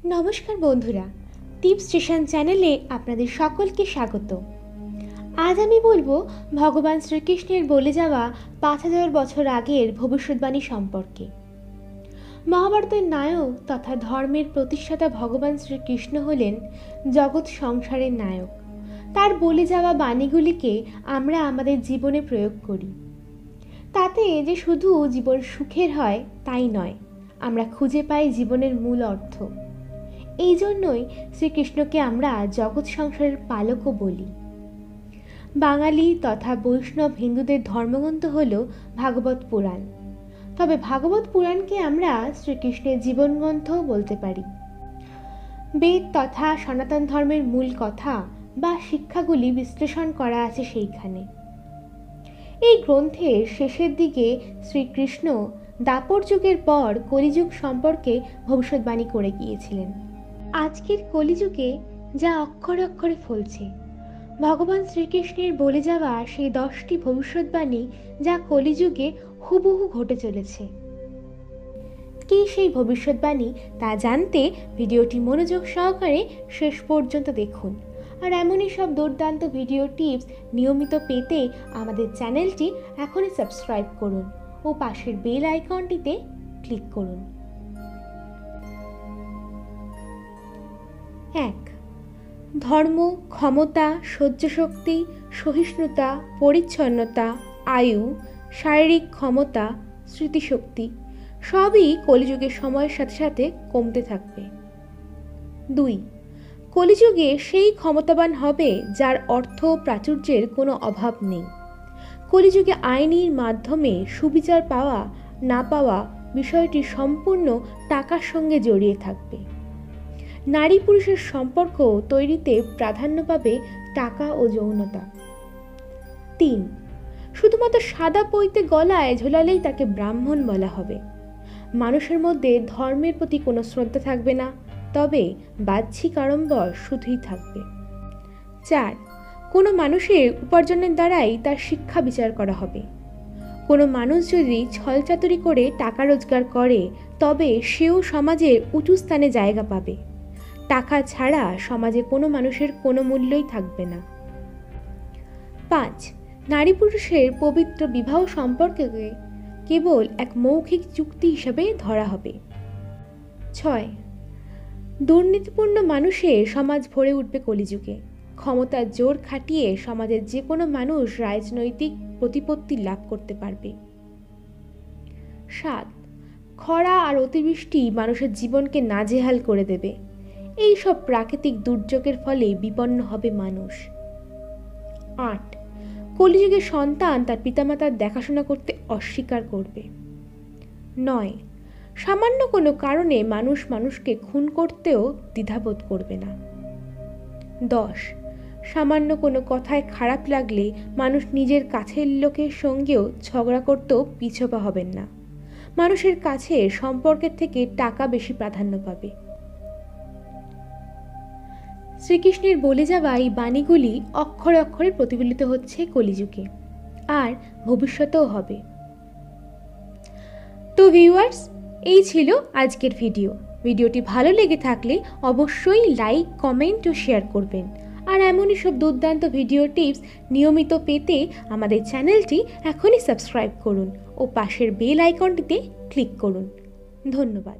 নমস্কার বন্ধুরা, tips station চ্যানেলে আপনাদের সকলকে স্বাগত। আজ আমি বলবো ভগবান শ্রীকৃষ্ণের বলে যাওয়া 5000 বছর আগের ভবিষ্যৎবাণী সম্পর্কে। মহাভারতের নায়ক তথা ধর্মের প্রতিষ্ঠাতা ভগবান শ্রীকৃষ্ণ হলেন জগৎ সংসারের নায়ক। তার বলে যাওয়া বাণীগুলিকে আমরা আমাদের জীবনে প্রয়োগ করি। তাতে যে শুধু জীবন সুখের হয় তাই নয়, আমরা খুঁজে পাই জীবনের মূল অর্থ। এই জন্যই শ্রীকৃষ্ণকে আমরা জগৎ সংসারের পালকও বলি। বাঙালি তথা বৈষ্ণব হিন্দুদের ধর্মগ্রন্থ হল ভাগবত পুরাণ। তবে ভাগবত পুরাণকে আমরা শ্রীকৃষ্ণের জীবনগ্রন্থও বলতে পারি। বেদ তথা সনাতন ধর্মের মূল কথা বা শিক্ষাগুলি বিশ্লেষণ করা আছে সেইখানে। এই গ্রন্থের শেষের দিকে শ্রীকৃষ্ণ দাপর যুগের পর কলিযুগ সম্পর্কে ভবিষ্যৎবাণী করে গিয়েছিলেন। আজকের কলিযুগে যা অক্ষরে অক্ষরে ফলছে, ভগবান শ্রীকৃষ্ণের বলে যাওয়া সেই 10টি ভবিষ্যৎবাণী যা কলিযুগে হুবহু ঘটে চলেছে। কি সেই ভবিষ্যৎবাণী তা জানতে ভিডিওটি মনোযোগ সহকারে শেষ পর্যন্ত দেখুন। আর এমনই সব দুর্দান্ত ভিডিও টিপস নিয়মিত পেতে আমাদের চ্যানেলটি এখনই সাবস্ক্রাইব করুন ও পাশের বেল আইকনটিতে ক্লিক করুন। 1. ধর্ম, ক্ষমতা, সহ্যশক্তি, সহিষ্ণুতা, পরিচ্ছন্নতা, আয়ু, শারীরিক ক্ষমতা, স্মৃতিশক্তি সবই কলিযুগের সময়ের সাথে সাথে কমতে থাকবে। 2. কলিযুগে সেই ক্ষমতাবান হবে যার অর্থ প্রাচুর্যের কোনো অভাব নেই। কলিযুগে আইনের মাধ্যমে সুবিচার পাওয়া না পাওয়া বিষয়টি সম্পূর্ণ টাকার সঙ্গে জড়িয়ে থাকবে। নারী পুরুষের সম্পর্ক তৈরিতে প্রাধান্য পাবে টাকা ও যৌনতা। 3. শুধুমাত্র সাদা পৈতে গলায় ঝোলালেই তাকে ব্রাহ্মণ বলা হবে। মানুষের মধ্যে ধর্মের প্রতি কোনো শ্রদ্ধা থাকবে না, তবে বাহ্যিক আড়ম্বর শুধুই থাকবে। 4. কোনো মানুষের উপার্জনের দ্বারাই তার শিক্ষা বিচার করা হবে। কোনো মানুষ যদি ছলচাতুরি করে টাকা রোজগার করে তবে সেও সমাজের উঁচু স্থানে জায়গা পাবে। টাকা ছাড়া সমাজে কোনো মানুষের কোনো মূল্যই থাকবে না। 5. নারী পুরুষের পবিত্র বিবাহ সম্পর্ককে কেবল এক মৌখিক চুক্তি হিসাবে ধরা হবে। 6. দুর্নীতিপূর্ণ মানুষের সমাজ ভরে উঠবে কলিযুগে। ক্ষমতার জোর খাটিয়ে সমাজের যে কোনো মানুষ রাজনৈতিক প্রতিপত্তি লাভ করতে পারবে। 7. খরা আর অতিবৃষ্টি মানুষের জীবনকে নাজেহাল করে দেবে। এই সব প্রাকৃতিক দুর্যোগের ফলে বিপন্ন হবে মানুষ। 8. কলিযুগের সন্তান তার পিতামাতার দেখাশোনা করতে অস্বীকার করবে। 9. সামান্য কোনো কারণে মানুষ মানুষকে খুন করতেও দ্বিধাবোধ করবে না। 10. সামান্য কোনো কথায় খারাপ লাগলে মানুষ নিজের কাছের লোকের সঙ্গেও ঝগড়া করতেও পিছপা হবেন না। মানুষের কাছে সম্পর্কের থেকে টাকা বেশি প্রাধান্য পাবে। শ্রীকৃষ্ণের বলে যাওয়া এই বাণীগুলি অক্ষরে অক্ষরে প্রতিফলিত হচ্ছে কলিযুগে, আর ভবিষ্যতেও হবে। তো ভিউয়ার্স, এই ছিল আজকের ভিডিওটি ভালো লেগে থাকলে অবশ্যই লাইক, কমেন্ট ও শেয়ার করবেন। আর এমনই সব দুর্দান্ত ভিডিও টিপস নিয়মিত পেতে আমাদের চ্যানেলটি এখনই সাবস্ক্রাইব করুন ও পাশের বেল আইকনটিতে ক্লিক করুন। ধন্যবাদ।